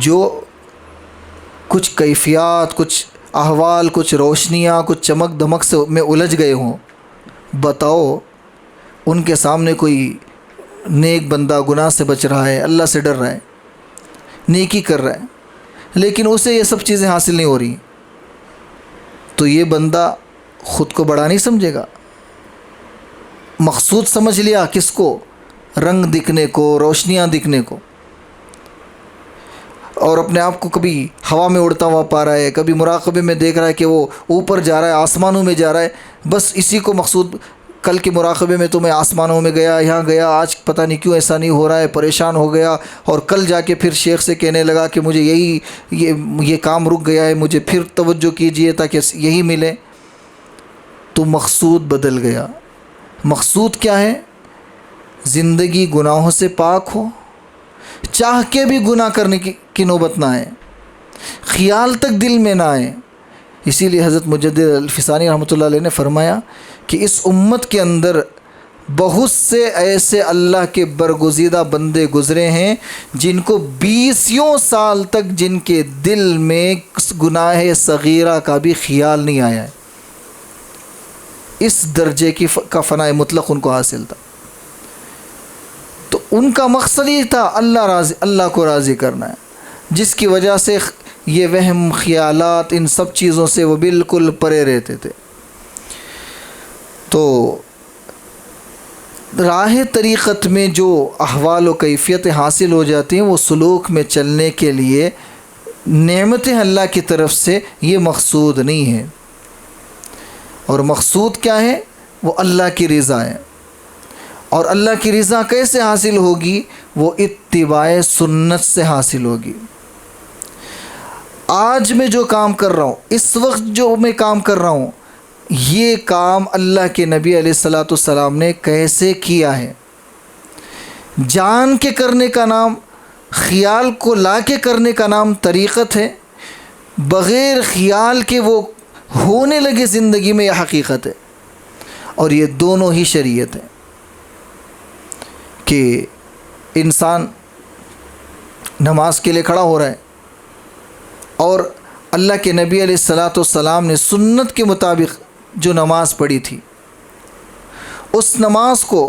A: جو کچھ کیفیات، کچھ احوال، کچھ روشنیاں، کچھ چمک دمک سے میں الجھ گئے ہوں، بتاؤ ان کے سامنے کوئی نیک بندہ گناہ سے بچ رہا ہے، اللہ سے ڈر رہا ہے، نیکی کر رہا ہے، لیکن اسے یہ سب چیزیں حاصل نہیں ہو رہی، تو یہ بندہ خود کو بڑا نہیں سمجھے گا۔ مقصود سمجھ لیا کس کو؟ رنگ دکھنے کو، روشنیاں دکھنے کو، اور اپنے آپ کو کبھی ہوا میں اڑتا ہوا پا رہا ہے، کبھی مراقبے میں دیکھ رہا ہے کہ وہ اوپر جا رہا ہے، آسمانوں میں جا رہا ہے، بس اسی کو مقصود۔ کل کے مراقبے میں تو میں آسمانوں میں گیا، یہاں گیا، آج پتہ نہیں کیوں ایسا نہیں ہو رہا ہے، پریشان ہو گیا، اور کل جا کے پھر شیخ سے کہنے لگا کہ مجھے یہ کام رک گیا ہے، مجھے پھر توجہ کیجئے تاکہ یہی ملے، تو مقصود بدل گیا۔ مقصود کیا ہے؟ زندگی گناہوں سے پاک ہو، چاہ کے بھی گناہ کرنے کی نوبت نہ آئے، خیال تک دل میں نہ آئے۔ اسی لیے حضرت مجدد الفسانی رحمۃ اللہ علیہ نے فرمایا کہ اس امت کے اندر بہت سے ایسے اللہ کے برگزیدہ بندے گزرے ہیں جن کو 20 سال تک جن کے دل میں گناہ صغیرہ کا بھی خیال نہیں آیا ہے، اس درجے کا فنائے مطلق ان کو حاصل تھا۔ تو ان کا مقصد یہ تھا اللہ کو راضی کرنا ہے، جس کی وجہ سے یہ وہم، خیالات، ان سب چیزوں سے وہ بالکل پرے رہتے تھے۔ تو راہ طریقت میں جو احوال و کیفیتیں حاصل ہو جاتی ہیں، وہ سلوک میں چلنے کے لیے نعمتیں اللہ کی طرف سے، یہ مقصود نہیں ہے۔ اور مقصود کیا ہے؟ وہ اللہ کی رضا ہے۔ اور اللہ کی رضا کیسے حاصل ہوگی؟ وہ اتباع سنت سے حاصل ہوگی۔ آج میں جو کام کر رہا ہوں، اس وقت جو میں کام کر رہا ہوں، یہ کام اللہ کے نبی علیہ الصلاۃ والسلام نے کیسے کیا ہے؟ جان کے کرنے کا نام، خیال کو لا کے کرنے کا نام طریقت ہے، بغیر خیال کے وہ ہونے لگے زندگی میں، یہ حقیقت ہے۔ اور یہ دونوں ہی شریعت ہے کہ انسان نماز کے لیے کھڑا ہو رہا ہے اور اللہ کے نبی علیہ الصلاۃ والسلام نے سنت کے مطابق جو نماز پڑھی تھی، اس نماز کو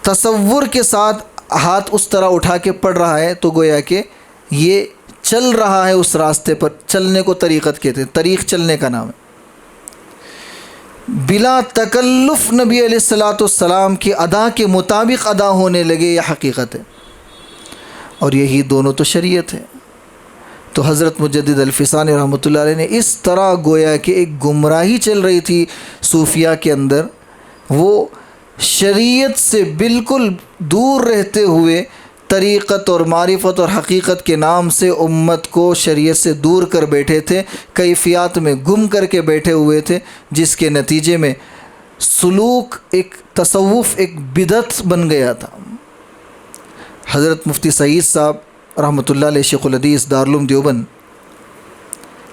A: تصور کے ساتھ ہاتھ اس طرح اٹھا کے پڑھ رہا ہے تو گویا کہ یہ چل رہا ہے اس راستے پر، چلنے کو طریقت کہتے ہیں، طریق چلنے کا نام ہے۔ بلا تکلف نبی علیہ الصلاۃ والسلام کی ادا کے مطابق ادا ہونے لگے، یہ حقیقت ہے، اور یہی دونوں تو شریعت ہے۔ تو حضرت مجدد الفسانی رحمۃ اللہ علیہ نے اس طرح گویا کہ ایک گمراہی چل رہی تھی صوفیہ کے اندر، وہ شریعت سے بالکل دور رہتے ہوئے طریقت اور معرفت اور حقیقت کے نام سے امت کو شریعت سے دور کر بیٹھے تھے، کیفیات میں گم کر کے بیٹھے ہوئے تھے، جس کے نتیجے میں سلوک ایک تصوف ایک بدعت بن گیا تھا۔ حضرت مفتی سعید صاحب رحمۃ اللہ علیہ شیخ الحدیث دارالعلوم دیوبند،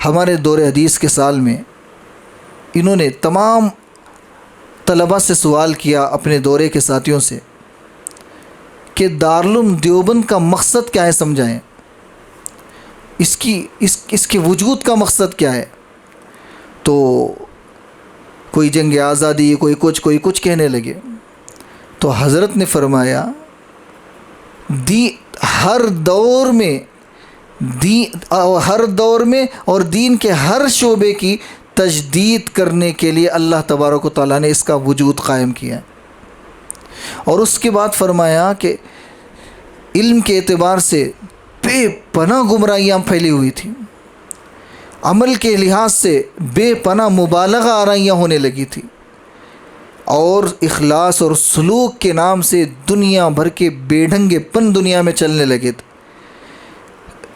A: ہمارے دور حدیث کے سال میں انہوں نے تمام طلباء سے سوال کیا، اپنے دورے کے ساتھیوں سے، کہ دارالعلوم دیوبند کا مقصد کیا ہے، سمجھائیں، اس کے وجود کا مقصد کیا ہے؟ تو کوئی جنگ آزادی، کوئی کچھ کہنے لگے۔ تو حضرت نے فرمایا ہر دور میں اور دین کے ہر شعبے کی تجدید کرنے کے لیے اللہ تبارک و تعالیٰ نے اس کا وجود قائم کیا، اور اس کے بعد فرمایا کہ علم کے اعتبار سے بے پناہ گمراہیاں پھیلی ہوئی تھیں، عمل کے لحاظ سے بے پناہ مبالغہ آرائیاں ہونے لگی تھی، اور اخلاص اور سلوک کے نام سے دنیا بھر کے بے ڈھنگے پن دنیا میں چلنے لگے تھے۔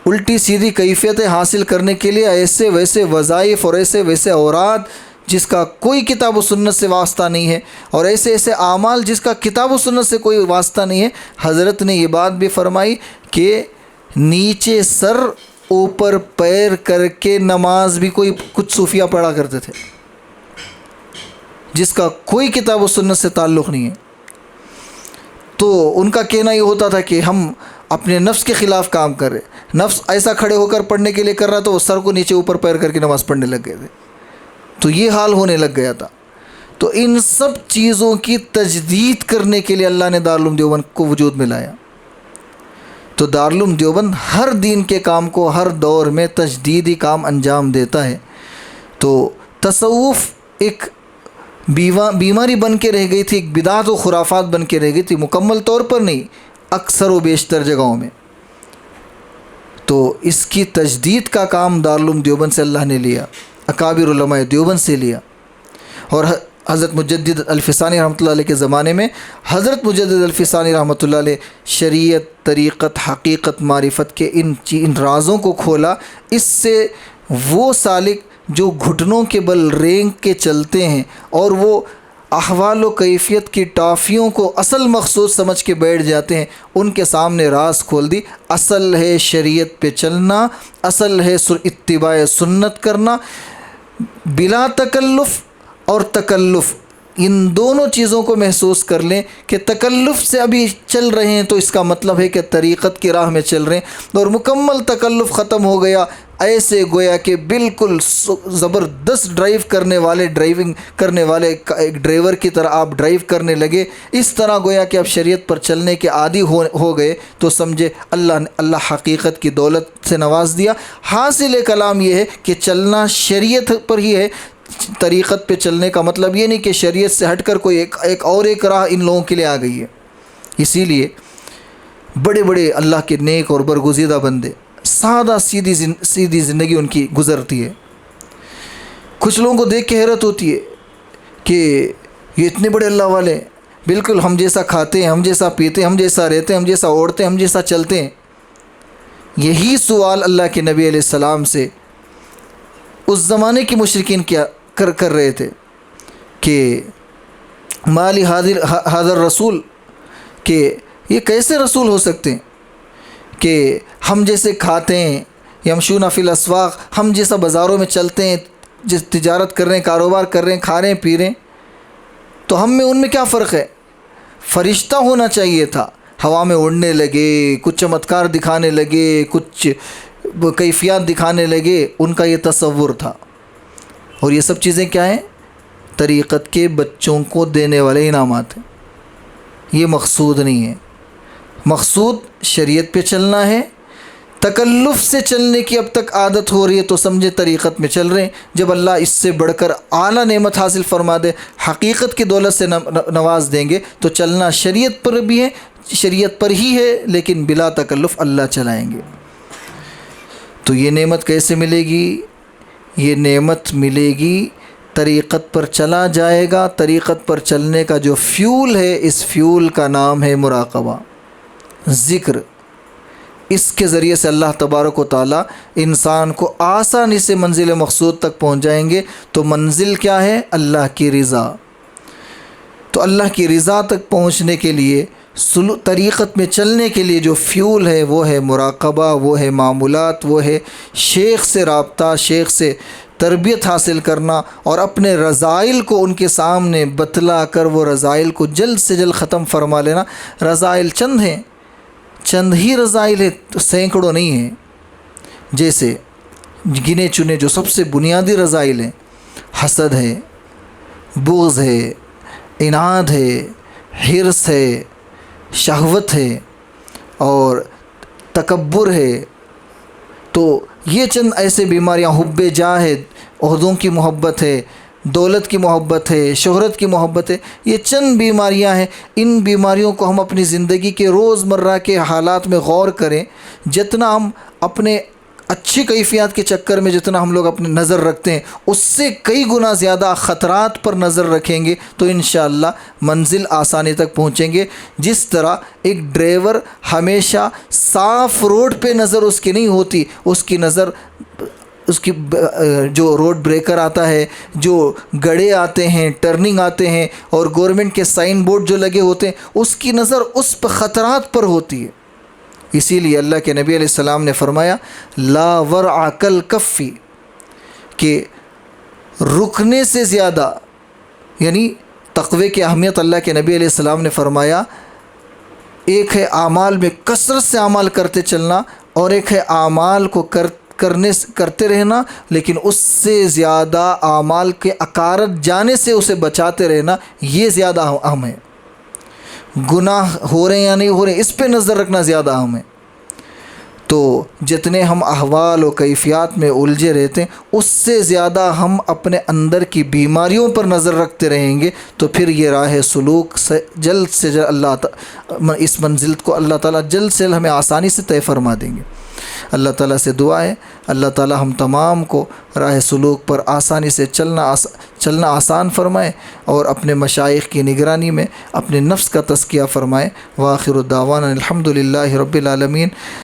A: الٹی سیدھی کیفیتیں حاصل کرنے کے لیے ایسے ویسے وظائف اور ایسے ویسے اوراد جس کا کوئی کتاب و سنت سے واسطہ نہیں ہے، اور ایسے ایسے اعمال جس کا کتاب و سنت سے کوئی واسطہ نہیں ہے۔ حضرت نے یہ بات بھی فرمائی کہ نیچے سر اوپر پیر کر کے نماز بھی کچھ صوفیہ پڑھا کرتے تھے، جس کا کوئی کتاب و سنت سے تعلق نہیں ہے۔ تو ان کا کہنا یہ ہوتا تھا کہ ہم اپنے نفس کے خلاف کام کر رہے، نفس ایسا کھڑے ہو کر پڑھنے کے لیے کر رہا تو وہ سر کو نیچے اوپر پیر کر کے نماز پڑھنے لگ گئے تھے، تو یہ حال ہونے لگ گیا تھا۔ تو ان سب چیزوں کی تجدید کرنے کے لیے اللہ نے دارالعلوم دیوبند کو وجود میں لایا۔ تو دارالعلوم دیوبند ہر دین کے کام کو ہر دور میں تجدیدی کام انجام دیتا ہے۔ تو تصوف ایک بیماری بن کے رہ گئی تھی، ایک بدعت و خرافات بن کے رہ گئی تھی، مکمل طور پر نہیں، اکثر و بیشتر جگہوں میں۔ تو اس کی تجدید کا کام دارالعلوم دیوبند سے اللہ نے لیا، اکابر علماء دیوبند سے لیا، اور حضرت مجدد الفسانی رحمۃ اللہ علیہ کے زمانے میں حضرت مجدد الفسانی رحمۃ اللہ علیہ شریعت، طریقت، حقیقت، معرفت کے ان رازوں کو کھولا۔ اس سے وہ سالک جو گھٹنوں کے بل رینگ کے چلتے ہیں اور وہ احوال و کیفیت کی ٹافیوں کو اصل مقصود سمجھ کے بیٹھ جاتے ہیں، ان کے سامنے راز کھول دی۔ اصل ہے شریعت پہ چلنا، اصل ہے اتباع سنت کرنا، بلا تکلف اور تکلف، ان دونوں چیزوں کو محسوس کر لیں کہ تکلف سے ابھی چل رہے ہیں تو اس کا مطلب ہے کہ طریقت کی راہ میں چل رہے ہیں، اور مکمل تکلف ختم ہو گیا، ایسے گویا کہ بالکل زبردست ڈرائیونگ کرنے والے ایک ڈرائیور کی طرح آپ ڈرائیو کرنے لگے، اس طرح گویا کہ آپ شریعت پر چلنے کے عادی ہو گئے، تو سمجھے اللہ حقیقت کی دولت سے نواز دیا۔ حاصل کلام یہ ہے کہ چلنا شریعت پر ہی ہے۔ طریقت پہ چلنے کا مطلب یہ نہیں کہ شریعت سے ہٹ کر کوئی ایک راہ ان لوگوں کے لیے آ گئی ہے۔ اسی لیے بڑے بڑے اللہ کے نیک اور برگزیدہ بندے، سادہ سیدھی زندگی ان کی گزرتی ہے۔ کچھ لوگوں کو دیکھ کے حیرت ہوتی ہے کہ یہ اتنے بڑے اللہ والے، بالکل ہم جیسا کھاتے ہیں، ہم جیسا پیتے ہیں، ہم جیسا رہتے ہیں، ہم جیسا اوڑھتے ہیں، ہم جیسا چلتے ہیں۔ یہی سوال اللہ کے نبی علیہ السلام سے اس زمانے کی مشرکین کر رہے تھے کہ مالی حاضر رسول، کہ یہ کیسے رسول ہو سکتے ہیں کہ ہم جیسے کھاتے ہیں، یمشون فی الاسواق، ہم جیسا بازاروں میں چلتے ہیں، جس تجارت کر رہے ہیں، کاروبار کر رہے ہیں، کھا رہے ہیں، پی رہے ہیں، تو ہم میں ان میں کیا فرق ہے؟ فرشتہ ہونا چاہیے تھا، ہوا میں اڑنے لگے، کچھ چمتکار دکھانے لگے، کچھ کیفیات دکھانے لگے، ان کا یہ تصور تھا۔ اور یہ سب چیزیں کیا ہیں؟ طریقت کے بچوں کو دینے والے انعامات ہیں، یہ مقصود نہیں ہے۔ مقصود شریعت پہ چلنا ہے، تکلف سے چلنے کی اب تک عادت ہو رہی ہے تو سمجھے طریقت میں چل رہے ہیں، جب اللہ اس سے بڑھ کر اعلیٰ نعمت حاصل فرما دے، حقیقت کی دولت سے نواز دیں گے تو چلنا شریعت پر بھی ہے، شریعت پر ہی ہے، لیکن بلا تکلف اللہ چلائیں گے۔ تو یہ نعمت کیسے ملے گی؟ یہ نعمت ملے گی طریقت پر چلا جائے گا۔ طریقت پر چلنے کا جو فیول ہے، اس فیول کا نام ہے مراقبہ، ذکر۔ اس کے ذریعے سے اللہ تبارک و تعالیٰ انسان کو آسانی سے منزل مقصود تک پہنچ جائیں گے۔ تو منزل کیا ہے؟ اللہ کی رضا۔ تو اللہ کی رضا تک پہنچنے کے لیے، طریقت میں چلنے کے لیے جو فیول ہے وہ ہے مراقبہ، وہ ہے معمولات، وہ ہے شیخ سے رابطہ، شیخ سے تربیت حاصل کرنا، اور اپنے رذائل کو ان کے سامنے بتلا کر وہ رذائل کو جلد سے جلد ختم فرما لینا۔ رذائل چند ہیں، چند ہی رذائل ہیں، تو سینکڑوں نہیں ہیں۔ جیسے گنے چنے جو سب سے بنیادی رذائل ہیں، حسد ہے، بغض ہے، عناد ہے، حرص ہے، شہوت ہے اور تکبر ہے۔ تو یہ چند ایسے بیماریاں، حب جاہ ہے، عہدوں کی محبت ہے، دولت کی محبت ہے، شہرت کی محبت ہے، یہ چند بیماریاں ہیں۔ ان بیماریوں کو ہم اپنی زندگی کے روزمرہ کے حالات میں غور کریں، جتنا ہم اپنے اچھی کیفیات کے چکر میں جتنا ہم لوگ اپنی نظر رکھتے ہیں، اس سے کئی گنا زیادہ خطرات پر نظر رکھیں گے تو انشاءاللہ منزل آسانی تک پہنچیں گے۔ جس طرح ایک ڈرائیور ہمیشہ صاف روڈ پہ نظر اس کی نہیں ہوتی، اس کی نظر اس کی جو روڈ بریکر آتا ہے، جو گڑھے آتے ہیں، ٹرننگ آتے ہیں، اور گورنمنٹ کے سائن بورڈ جو لگے ہوتے ہیں، اس کی نظر اس پر خطرات پر ہوتی ہے۔ اسی لیے اللہ کے نبی علیہ السلام نے فرمایا لا ورع کالکفی، کہ رکنے سے زیادہ، یعنی تقوی کی اہمیت اللہ کے نبی علیہ السلام نے فرمایا، ایک ہے اعمال میں کثرت سے اعمال کرتے چلنا، اور ایک ہے اعمال کو کرتے رہنا لیکن اس سے زیادہ اعمال کے اکارت جانے سے اسے بچاتے رہنا، یہ زیادہ اہم ہے۔ گناہ ہو رہے ہیں یا نہیں ہو رہے ہیں، اس پہ نظر رکھنا زیادہ اہم ہے۔ تو جتنے ہم احوال و کیفیات میں الجھے رہتے ہیں، اس سے زیادہ ہم اپنے اندر کی بیماریوں پر نظر رکھتے رہیں گے، تو پھر یہ راہ سلوک سے جلد سے جلد اس منزل کو اللہ تعالیٰ جلد سے جلد ہمیں آسانی سے طے فرما دیں گے۔ اللہ تعالیٰ سے دعا ہے اللہ تعالیٰ ہم تمام کو راہ سلوک پر آسانی سے چلنا آسان فرمائے، اور اپنے مشائخ کی نگرانی میں اپنے نفس کا تزکیہ فرمائے۔ وآخر الدعوانا الحمد للہ رب العالمین۔